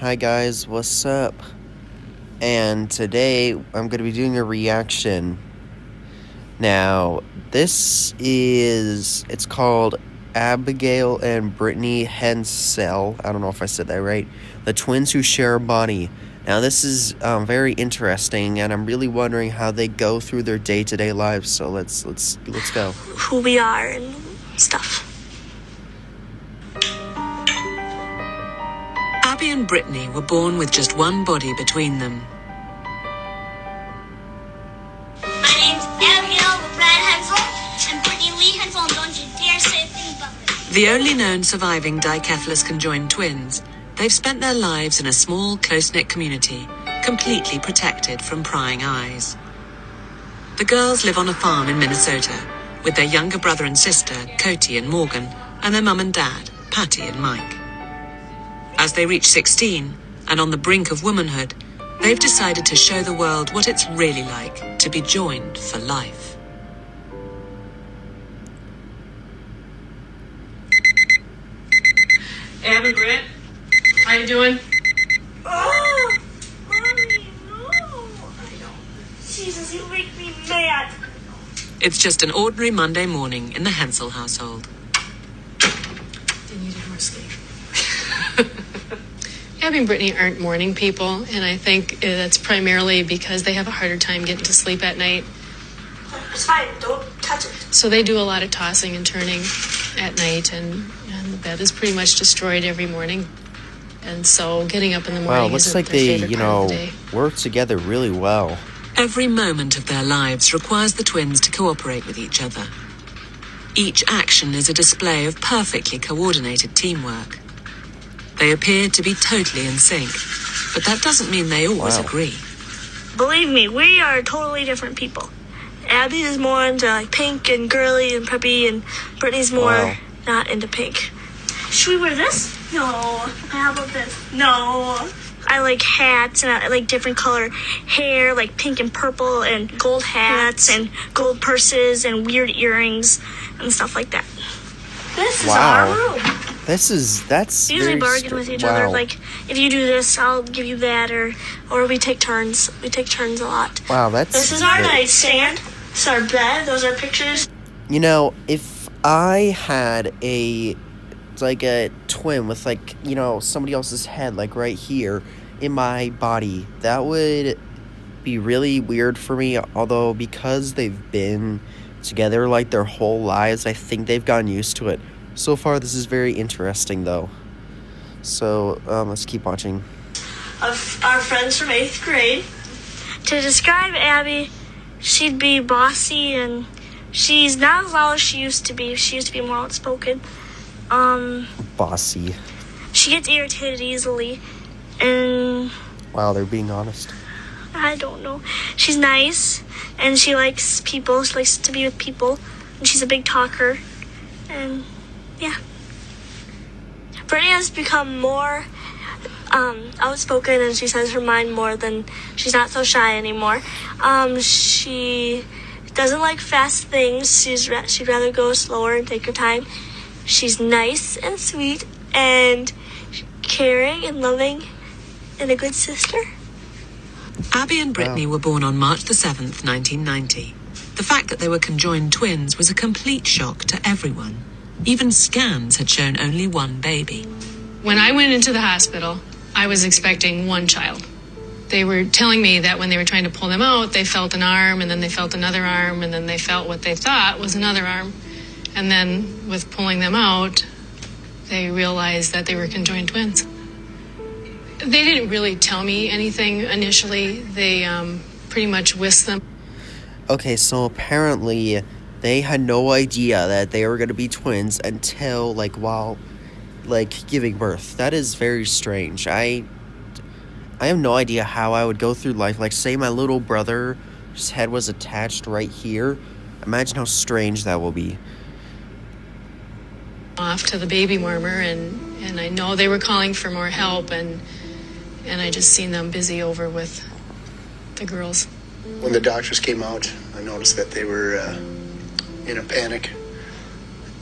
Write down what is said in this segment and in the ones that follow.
Hi guys, what's up? And today I'm going to be doing a reaction. Now, it's called Abigail and Brittany Hensel. I don't know if I said that right. The twins who share a body. Now, this is very interesting, and I'm really wondering how they go through their day-to-day lives. So let's go. Who we are and stuff. Abby and Brittany were born with just one body between them. My name's Abigail Brad Hensel and Brittany Lee Hensel, and don't you dare say a thing about it. The only known surviving dicephalous conjoined twins, they've spent their lives in a small, close-knit community, completely protected from prying eyes. The girls live on a farm in Minnesota with their younger brother and sister, Cody and Morgan, and their mum and dad, Patty and Mike. As they reach 16 and on the brink of womanhood, they've decided to show the world what it's really like to be joined for life. Abby, Britt, how you doing? Oh, Mommy, no. I don't. Jesus, you make me mad. It's just an ordinary Monday morning in the Hensel household. They needed more sleep. Abby and Brittany aren't morning people, and I think that's primarily because they have a harder time getting to sleep at night. It's fine. Don't touch it. So they do a lot of tossing and turning at night, and the bed is pretty much destroyed every morning. And so getting up in the morning Wow, looks isn't like their they, favorite part of the day. work together really well. Every moment of their lives requires the twins to cooperate with each other. Each action is a display of perfectly coordinated teamwork. They appear to be totally in sync, but that doesn't mean they always Wow. agree. Believe me, we are totally different people. Abby is more into like pink and girly and preppy, and Brittany's more Wow. not into pink. Should we wear this? No. How about this? No. I like hats, and I like different color hair, like pink and purple, and gold hats, and gold purses, and weird earrings, and stuff like that. This is Wow. our room. That's We usually very bargain with each wow. other. Like, if you do this, I'll give you that, or we take turns. We take turns a lot. Wow, that's This is our great. nightstand. This is our bed. Those are pictures. You know, if I had a twin with somebody else's head like right here in my body, that would be really weird for me. Although because they've been together like their whole lives, I think they've gotten used to it. So far, this is very interesting though. So let's keep watching. Of our friends from 8th grade. To describe Abby, she'd be bossy, and she's not as loud as she used to be. She used to be more outspoken. Bossy. She gets irritated easily, and Wow, they're being honest. I don't know. She's nice, and she likes people. She likes to be with people, and she's a big talker, and yeah. Brittany has become more outspoken, and she says her mind more than she's not so shy anymore. She doesn't like fast things. She'd rather go slower and take her time. She's nice and sweet and caring and loving and a good sister. Abby and Brittany were born on March the 7th, 1990. The fact that they were conjoined twins was a complete shock to everyone. Even scans had shown only one baby. When I went into the hospital, I was expecting one child. They were telling me that when they were trying to pull them out, they felt an arm, and then they felt another arm, and then they felt what they thought was another arm. And then with pulling them out, they realized that they were conjoined twins. They didn't really tell me anything initially. They pretty much whisked them. Okay, so apparently they had no idea that they were going to be twins until while giving birth. That is very strange. I have no idea how I would go through life. Like, say my little brother's head was attached right here. Imagine how strange that will be. Off to the baby warmer, and I know they were calling for more help, and I just seen them busy over with the girls. When the doctors came out, I noticed that they were in a panic,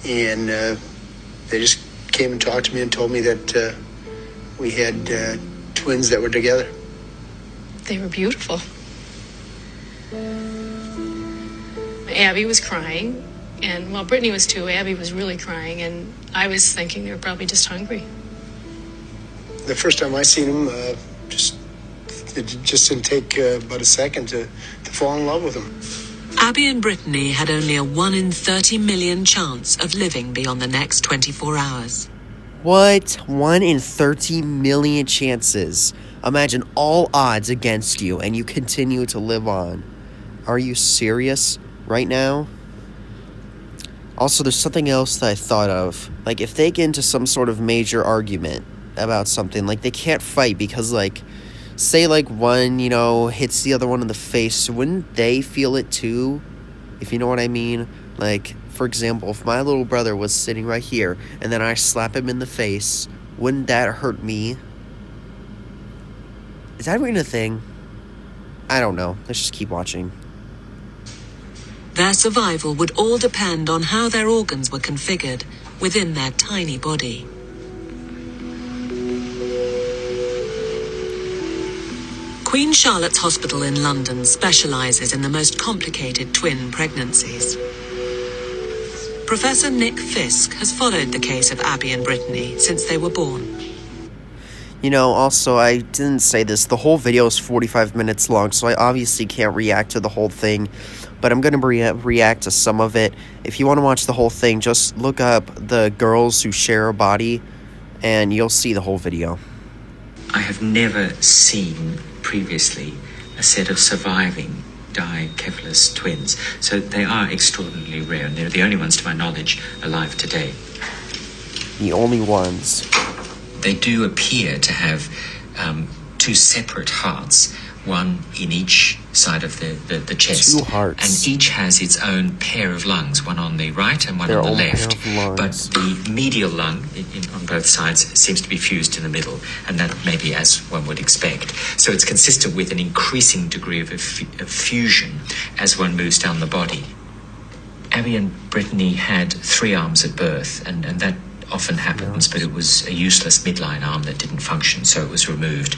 and they just came and talked to me and told me that we had twins that were together. They were beautiful. Abby was crying, and well, Brittany was too. Abby was really crying, and I was thinking they were probably just hungry. The first time I seen him, it just didn't take but a second to fall in love with him. Abby and Brittany had only a 1 in 30 million chance of living beyond the next 24 hours. What? 1 in 30 million chances. Imagine all odds against you and you continue to live on. Are you serious right now? Also, there's something else that I thought of. Like, if they get into some sort of major argument about something, like, they can't fight because, like, say, like, one, you know, hits the other one in the face, wouldn't they feel it too? If you know what I mean? Like, for example, if my little brother was sitting right here, and then I slap him in the face, wouldn't that hurt me? Is that even a thing? I don't know. Let's just keep watching. Their survival would all depend on how their organs were configured within their tiny body. Queen Charlotte's Hospital in London specialises in the most complicated twin pregnancies. Professor Nick Fisk has followed the case of Abby and Brittany since they were born. You know, also, I didn't say this. The whole video is 45 minutes long, so I obviously can't react to the whole thing. But I'm going to react to some of it. If you want to watch the whole thing, just look up the girls who share a body, and you'll see the whole video. I have never seen previously a set of surviving dicephalous twins. So they are extraordinarily rare, and they're the only ones, to my knowledge, alive today. The only ones. They do appear to have two separate hearts, one in each side of the chest. Two hearts. And each has its own pair of lungs, one on the right and one on the left. But the medial lung on both sides seems to be fused in the middle, and that may be as one would expect. So it's consistent with an increasing degree of fusion as one moves down the body. Abby and Brittany had 3 arms at birth, and that often happens, but it was a useless midline arm that didn't function, so it was removed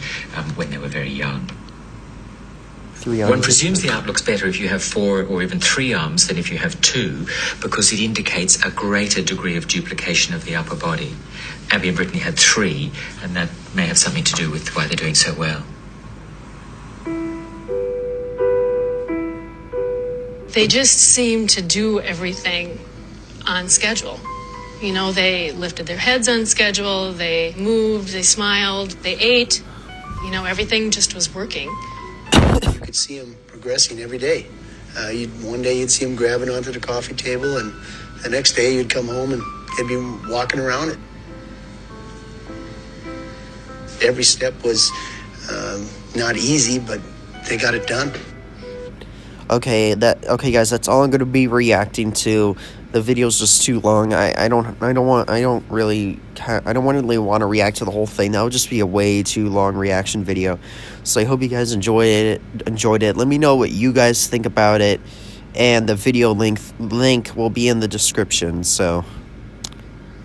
when they were very young. One presumes the outlook's better if you have 4 or even 3 arms than if you have 2, because it indicates a greater degree of duplication of the upper body. Abby and Brittany had 3, and that may have something to do with why they're doing so well. They just seemed to do everything on schedule. You know, they lifted their heads on schedule, they moved, they smiled, they ate. You know, everything just was working. You could see him progressing every day. One day you'd see him grabbing onto the coffee table, and the next day you'd come home and he'd be walking around it. Every step was not easy, but they got it done. Okay, guys, that's all I'm gonna be reacting to. The video's just too long. I don't really want to react to the whole thing. That would just be a way too long reaction video. So I hope you guys enjoyed it. Let me know what you guys think about it, and the video link will be in the description. So,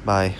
bye.